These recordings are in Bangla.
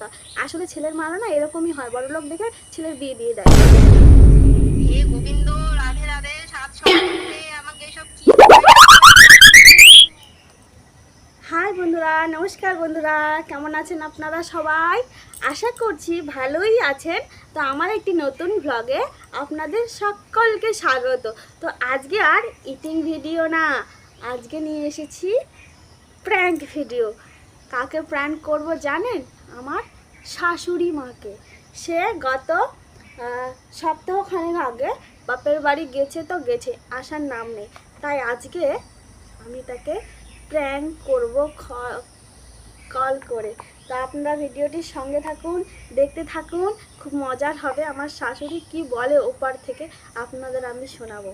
বড়তা। আসলে ছেলের মারা না এরকমই হয়, বড়লোক দেখে ছেলের বিয়ে দিয়ে দেয়। হে গোবিন্দ, রাধে রাধে। সাত সকালে উঠে আমাকে এসব কি হাই বন্ধুরা, নমস্কার বন্ধুরা, কেমন আছেন আপনারা সবাই? আশা করছি ভালোই আছেন। তো আমার একটি নতুন ব্লগে আপনাদের সকলকে স্বাগত। তো আজকে আর ইটিং ভিডিও না, আজকে নিয়ে এসেছি প্র্যাঙ্ক ভিডিও। কাকে প্র্যাঙ্ক করব জানেন? আমার শাশুড়ি মাকে। সে গত সপ্তাহখানেক আগে বাপের বাড়ি গেছে, তো গেছে, আসার নাম নেই। তাই আজকে আমি তাকে প্র্যাঙ্ক করব কল করে। তো আপনারা ভিডিওটির সঙ্গে থাকুন, দেখতে থাকুন, খুব মজার হবে। আমার শাশুড়ি কি বলে ওপার থেকে আপনাদের আমি শোনাবো।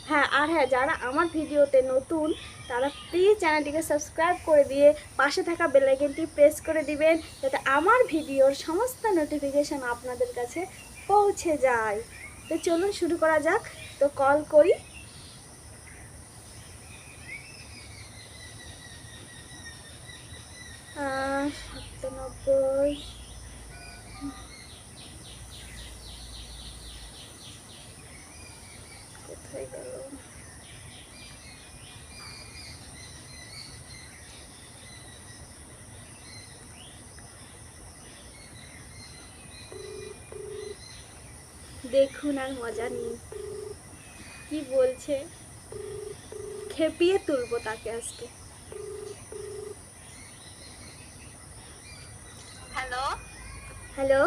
হ্যাঁ, আর হ্যাঁ, যারা আমার ভিডিওতে নতুন তারা প্লিজ চ্যানেলটিকে সাবস্ক্রাইব করে দিয়ে পাশে থাকা বেল আইকনটি প্রেস করে দিবেন, যাতে আমার ভিডিওর সমস্ত নোটিফিকেশান আপনাদের কাছে পৌঁছে যায়। তো চলুন শুরু করা যাক। তো কল করি। আহ, 97 কোথায় গেল? দেখুন আর মজা নিন কি বলছে। খেপিয়ে তুলবো তাকে আজকে। হ্যালো। হ্যালো,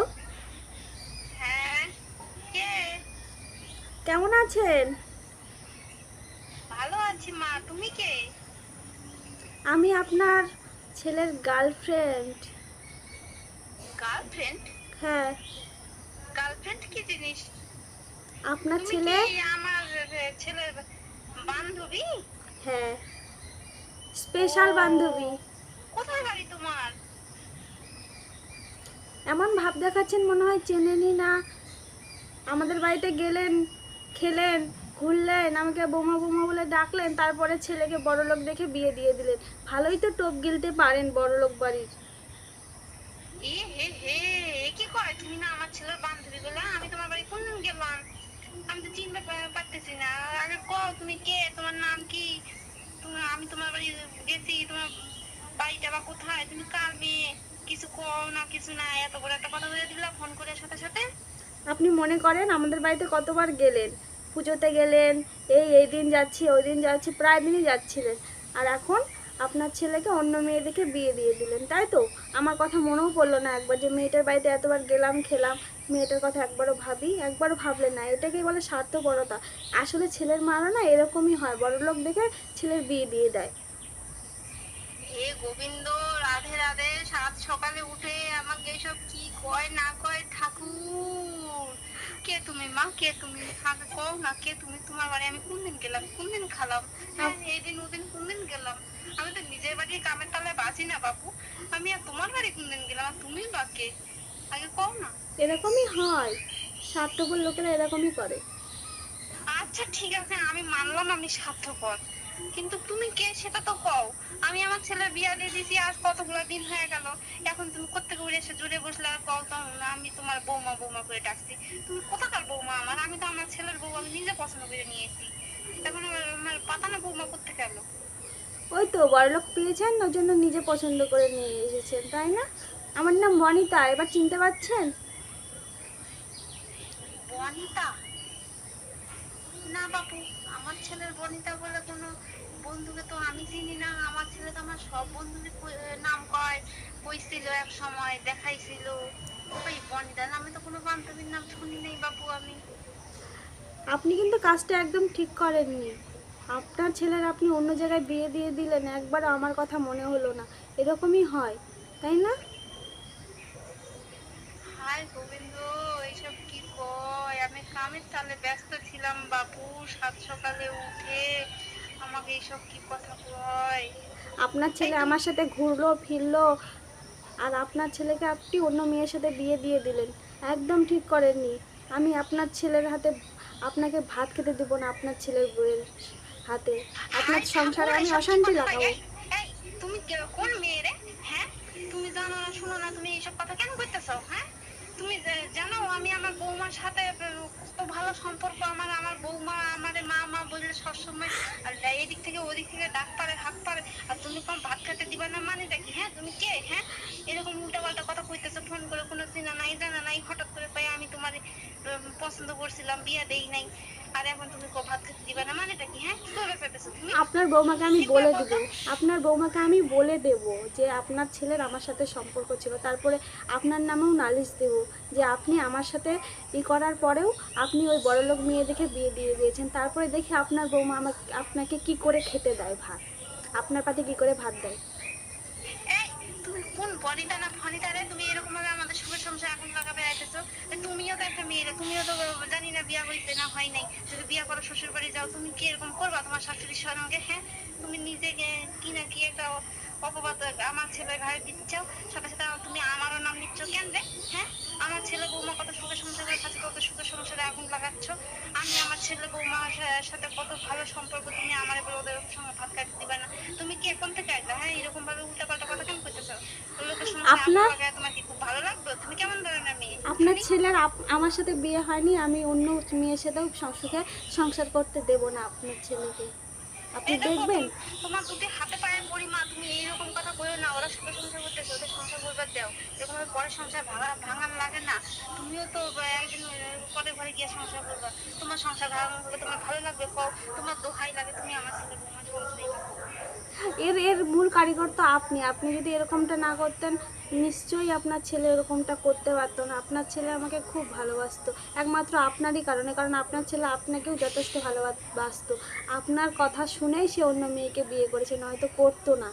হ্যাঁ, কে? কেমন আছেন? ভালো আছি মা, তুমি কে? আমি আপনার ছেলের গার্লফ্রেন্ড। গার্লফ্রেন্ড? হ্যাঁ, গার্লফ্রেন্ড কি জিনিস? আপনার তুমি ছেলে। কি আমার ছেলের বান্ধবী? হ্যাঁ, ও, স্পেশাল বান্ধবী। কোথায় বাড়ি তোমার? এমন ভাব দেখাচ্ছেন মনে হয় চেনেনই না। আমাদের বাড়িতে গেলেন, খেলেন, ঘুরলেন, আমাকে বোমা বোমা বলে ডাকলেন, তারপরে ছেলেকে বড়লোক দেখে বিয়ে দিয়ে দিলেন। ভালোই তো টোপ গিলতে পারেন বড়লোক বাড়ির। এ হে হে, এ কি করে? তুমি না আমার ছেলের বান্ধবী বলে আমি তোমার বাড়ি কোন দিন গেলাম? আমি তো চিনতে পারতেছি না। আগে কও তুমি কে, তোমার নাম কি? আমি তোমার বাড়ি গেছি, তোমার বাড়িটা বা কোথায়, তুমি কার মেয়ে? কিছু কও না, কিছু না, এত বড় একটা কথা বলে দিলা ফোন করে সাথে সাথে। আপনি মনে করেন আমাদের বাড়িতে কতবার গেলেন? পুজোতে গেলেন, এই দিন যাচ্ছি, ওই দিন যাচ্ছি, প্রায় দিনই যাচ্ছিলেন। আর এখন আপনার ছেলেকে অন্য মেয়ে দেখে বিয়ে দিয়ে দিলেন, তাই তো? আমার কথা মনেও পড়লো না একবার যে মেয়েটার বাড়িতে এতবার গেলাম, খেলাম, মেয়েটার কথা একবারও ভাবি? একবারও ভাবলেন না। এটাকেই বলে স্বার্থপরতা। আসলে ছেলের মারা না এরকমই হয়, বড়লোক দেখে ছেলের বিয়ে দিয়ে দেয়। হে গোবিন্দ, রাধে রাধে। সাত সকালে উঠে আমাকে এসব কি কয় না কয় ঠাকুর। কে তুমি মা, কে তুমি? আগে কও না, কে তুমি? তোমার বাড়ি আমি কোন দিন গেলাম, কোন দিন খালাম? হ্যাঁ, এই দিন ওদিন কোন দিন গেলাম? আমি তো নিজের বাড়ি কামের তালে বাঁচি না বাপু। আমি আর তোমার বাড়ি কোন দিন গেলাম? আর তুমি বা কে? আগে কও না। এরকমই হয়, স্বার্থপর লোকেরা এরকমই করে। আচ্ছা ঠিক আছে, আমি মানলাম আমি স্বার্থপর, কিন্তু তুমি কে সেটা তো কও। আমি আমার ছেলের বিয়া দিয়ে দিয়েছি, আজ কতগুলো দিন হয়ে গেল। এখন তুমি কোত্থেকে উড়ে এসে জুড়ে বসলে আর কও তো আমি তোমার বৌমা বৌমা করে ডাকছি? তুমি কোথাকার বৌমা আমার? আমি তো আমার ছেলের বউ আমি নিজে পছন্দ করে নিয়েছি। এখন আমার পাতানো বৌমা কোত্থেকে এলো? ওই তো বড়লোক পেয়েছেন, ওই জন্য নিজে পছন্দ করে নিয়ে এসেছেন, তাই না? আমার নাম বনিতা, এবার চিনতে পারছেন? বনিতা? না বাপু, আমার ছেলের বনিতা বলে কোনো বন্ধুকে তো আমি চিনি না। আমার ছেলে তো আমার সব বন্ধুকে নাম কইছিল, এক সময় দেখাইছিল। ওই বনিতা নামে তো কোনো বান্ধবীর নাম শুনি নাই বাপু আমি। আপনি কিন্তু কাজটা একদম ঠিক করেননি। আপনার ছেলের আপনি অন্য জায়গায় বিয়ে দিয়ে দিলেন, একবারও আমার কথা মনে হলো না। এরকমই হয়, তাই না? হায় গোবিন্দ, এইসব কি কয়? আমি কামের তালে ব্যস্ত ছিলাম বাপু। সাত সকালে উঠে আমাকে এইসব কি কথা কয়? আপনার এই ছেলে তুমি আমার সাথে ঘুরলো ফিরলো, আর আপনার ছেলেকে আপনি অন্য মেয়ের সাথে বিয়ে দিয়ে দিলেন। একদম ঠিক করেননি। আমি আপনার ছেলের হাতে আপনাকে ভাত খেতে দেবো না, আপনার ছেলের বউয়ের হাতে। আপনার হায় সংসারে ঠাকুর, আমি এসব কি অশান্তি কথা কয়? লাগাবো। এই এই, তুমি কোন মেয়ে রে? হ্যাঁ, তুমি জানো না, শুনো না, তুমি এইসব কথা কেন করতেছো? হ্যাঁ, তুমি জানো আমি আমার বৌমার সাথে কত ভালো সম্পর্ক। আমার আমার বৌমা আমারে মা মা বলে সবসময়, আর এদিক থেকে ওদিক থেকে ডাক পারে হাত পারে, আর তুমি কম ভাত খেতে দিবা না মানে দেখি? হ্যাঁ, তুমি কে? হ্যাঁ, এরকম উল্টাপাল্টা কথা কইতেছো, ফোন করে কোনো চিনা নাই জানা নাই, হঠাৎ করে পাই আমি তোমার পছন্দ করছিলাম, বিয়া দেই নাই, আর এখন তুমি ভাত খেতে দিবা না মানেটা কি? হ্যাঁ, কি করে চাইতেছো তুমি? আপনার বৌমাকে আমি ঠিক করে বলে বলো দেব, তো। আপনার বৌমাকে আমি বলে দেব যে আপনার ছেলের আমার সাথে সম্পর্ক ছিল, তারপরে আপনার নামেও নালিশ দেব যে আপনি আমার সাথে করার পরেও আপনি ওই বড়লোক মেয়ে দেখে বিয়ে দিয়ে দিয়েছেন। তারপরে দেখি আপনার বৌমা আমাকে আপনাকে কি করে খেতে দেয় ভাত, আপনার পাতে কি করে ভাত দেয়। এই, তুমি কোন বনিতা না ফনিতা রে? তুমি এরকম ভাবে আমাদের সুখের সংসার আগুন লাগাবে আইতেছো? তুমিও তো একটা মেয়ে রে, তুমিও তো জানি না বিয়া হইতে না হয় নাই। যদি বিয়া করো শ্বশুর বাড়ি যাও, তুমি কি এরকম করবা তোমার শাশুড়ির সঙ্গে? হ্যাঁ, তুমি নিজেকে কি না কি একটা অপবাদ আমার ছেলের ঘাড়ে দিচ্ছ, সাথে সাথে তুমি আমারও নাম নিচ্ছ কেন রে? হ্যাঁ, আমার ছেলে বৌমা কত সুখের সংসারের কাছে কত সুখের সংসারে আগুন লাগাচ্ছ। আমি আমার ছেলে বৌমার সাথে কত ভালো সম্পর্ক, তুমি আমার এবার ওদের সঙ্গে ভাত খাইতে দিবা না? তুমি কি এখন থেকে আইলা? হ্যাঁ, এরকম ভাবে উল্টাপাল্টা কথা কেন কইতেছো? লোকের সংসারে আগুন আপনার লাগায় তোমার কি খুব ভালো লাগবে? তুমি কেমন ধরনের মেয়ে আপনার শুনি? ছেলের আমার সাথে বিয়ে হয়নি, আমি অন্য মেয়ের সাথেও সুখে সংসার করতে দেব না আপনার ছেলেকে। আপনি এই দেখো, দেখবেন। তোমার দুটি হাতে পায়ে পড়ি মা, তুমি এইরকম কথা বলো না। ওরা সুখে সংসার করতেছে, ওদের সংসার করবার দাও। এরকম ভাবে পরে সংসার ভাঙান লাগে না? তুমিও তো একদিন পরে ঘরে গিয়ে সংসার করবা। তোমার সংসার ভাঙান করবে, তোমার ভালো লাগবে? কও, তোমার দোহাই লাগে, তুমি আমার ছেলে বৌমার সংসারেই থাকো। এর এর মূল কারিগর তো আপনি। আপনি যদি এরকমটা না করতেন, নিশ্চয়ই আপনার ছেলে এরকমটা করতে পারতো না। আপনার ছেলে আমাকে খুব ভালোবাসতো, একমাত্র আপনারই কারণে, কারণ আপনার ছেলে আপনাকেও যথেষ্ট ভালোবাসতো। আপনার কথা শুনেই সে অন্য মেয়েকে বিয়ে করেছে, নয়তো করতো না।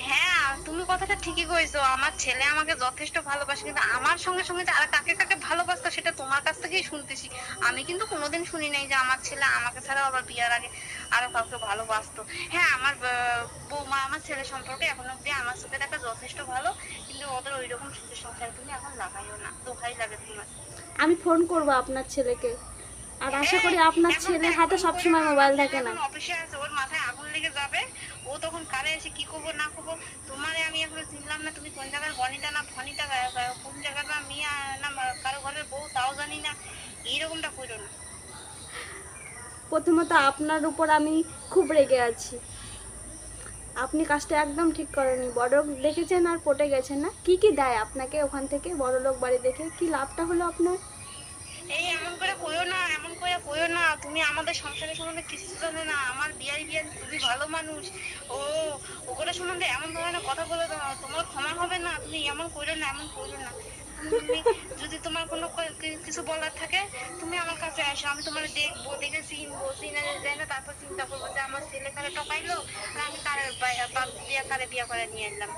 হ্যাঁ, তুমি কথাটা ঠিকই কইছো। আমার ছেলে আমাকে যথেষ্ট ভালোবাসে, কিন্তু আমার সঙ্গে সঙ্গে যে আর কাকে কাকে ভালোবাসতো সেটা তোমার কাছ থেকেই শুনতেছি। আমি কিন্তু কোনোদিন শুনি নাই যে আমার ছেলে আমাকে ছাড়াও আবার বিয়ার আগে আরো কাউকে ভালোবাসতো। হ্যাঁ, আমার বৌমা আমার ছেলে সম্পর্কে এখন অব্দি আমার চোখে দেখা যথেষ্ট ভালো, কিন্তু ওদের ওই রকম সুখের সংসারে তুমি এখন লাগাইও না, দোহাই লাগে তোমার। আমি ফোন করব আপনার ছেলেকে, আর আশা করি আপনার এখন তো ছেলের হাতে এখন করে সবসময় না, মোবাইল আমার থাকে ছেলে না। এখন অফিসে আছে, ওর মাথায় আগুন লেগে যাবে। ও তখন কারে এসে কি করবো না করবো। তোমারে আমি এখনো চিনলাম না, তুমি কোন জায়গার বনিতা না ফনিতা, কোন জায়গার না মিয়া না কারো ঘরের বউ তাও জানি না। এইরকমটা করো না। প্রথমত আপনার উপর আমি খুব রেগে আছি। আপনি কাজটা একদম ঠিক করেননি। বড়লোক দেখেছেন আর পটে গেছেন না? কি কি দেয় আপনাকে ওখান থেকে বড়লোক বাড়ি দেখে? কি লাভটা হলো আপনার? এই এমন করে কইও না, এমন করে কইও না। তুমি আমাদের সংসারের সম্বন্ধে কিছু জানো না। আমার বিয়ারি খুবই ভালো মানুষ। ও ওগুলো সম্বন্ধে এমন ধরনের কথা বলে তোমার ক্ষমা হবে না। তুমি এমন কইরো না, এমন কইরো না। তুমি যদি তোমার কোনো কিছু বলার থাকে, তুমি আমার কাছে আসো, আমি তোমার দেখবো, দেখে চিনবো, চিনে যাই না তারপর চিন্তা করবো যে আমার ছেলে কারে টকাইলো, আর আমি কারে কারে বিয়া করে নিয়ে এলাম।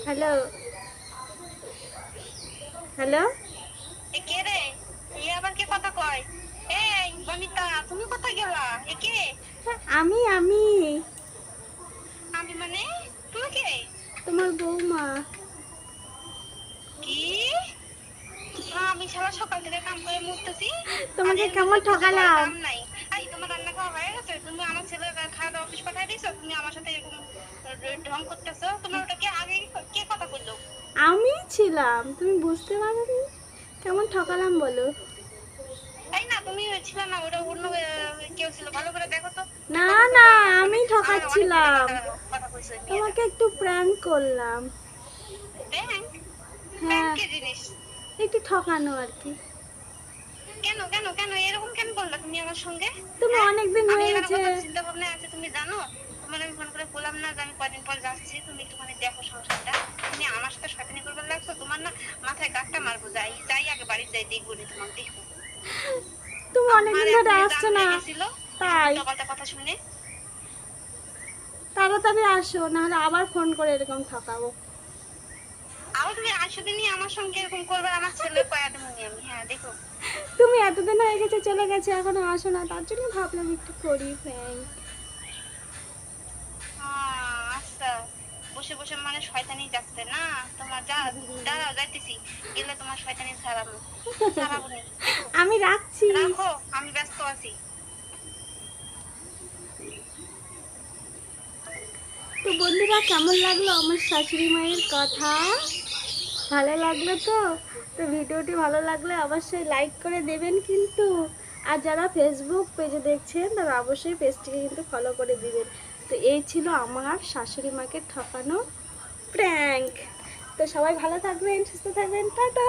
Hello, hello. এ কে রে? এ আবার কে কথা কয়? এই বনিতা, তুমি কোথায় গেলা? এ কে? আমি আমি মানে? তুমি কে? তোমার বৌমা। কি? আমি সারা সকাল থেকে কাম করে মরতেছি, আর তোমাকে এর কেমন মধ্যে খুঁজে পাওয়ার ঠকালাম? দাম নাই। এই, তোমার রান্না খাওয়া হয়ে গেছে? তুমি আমার ছেলে খাওয়া দাওয়া অফিস পাঠাই দিছো, তুমি আমার সাথে এরকম ঢং করতেছো? তোমার ওটা কে আগে কে কথা বললো? আমি ছিলাম, তুমি বুঝতে পারোনি? কেমন ঠকালাম বলো? তাই না, তুমি ছিল না, ওটা অন্য কেউ ছিল। ভালো করে দেখো তো। না দেখো তো না, আমি আমার অনেক ঠকাচ্ছিলাম। কথা কইছো এই মেয়েটা। তোমাকে একটু প্র্যাঙ্ক করলাম। ব্যাংক? ব্যাংক হ্যাঁ, কি জিনিস? একটু ঠকানো আর কি। কেন কেন কেন এরকম কেন করলা তুমি আমার সঙ্গে? তুমি হ্যাঁ, অনেকদিন আমি হয়ে এখানে গেছে। কত চিন্তা ভাবনা আছে তুমি জানো? তোমার আমি ফোন করে বললাম না যে আমি কদিন পর যাচ্ছি, তুমি একটুখানি দেখো সংসারটা। তুমি আমার সাথে শয়তানি করবার লাগছো? তোমার না মাথায় গাঁটটা মারবো। যাই যাই আগে বাড়ি যাই, দেখবো নি তোমাকে, দেখো। তুমি আমার অনেকদিন ধরে এখনই আসছো জান না, লেগেছিল তাই উল্টাপাল্টা কথা শুনে। তাড়াতাড়ি আসো, নাহলে আবার ফোন করে এরকম ঠকাবো। আবার তুমি আসো দিনই আমার সঙ্গে এরকম করবে, আমার ছেলে কয়া দেবো আমি। হ্যাঁ, দেখো। তুমি এতদিন হয়ে গেছে চলে গেছে, এখনো আসো না, তার জন্য ভাবলাম একটু করি প্র্যাঙ্ক। আচ্ছা, বসে বসে মানে শয়তানি যাচ্ছে না তোমার? যা, দাঁড়াও যাইতেছি, গেলে তোমার শয়তানি ছাড়াবো। ছাড়াবো নি, দেখো। আমি রাখছি। রাখো, আমি ব্যস্ত আছি। তো বন্ধুরা, কেমন লাগলো আমার শাশুড়ি মায়ের কথা? ভালো লাগলো তো? তো ভিডিওটি ভালো লাগলে অবশ্যই লাইক করে দেবেন কিন্তু। আর যারা ফেসবুক পেজে দেখছেন তারা অবশ্যই পেজটিকে কিন্তু ফলো করে দিবেন। তো এই ছিল আমার শাশুড়ি মাকে ঠকানো প্র্যাঙ্ক। তো সবাই ভালো থাকবেন, সুস্থ থাকবেন, টাটা।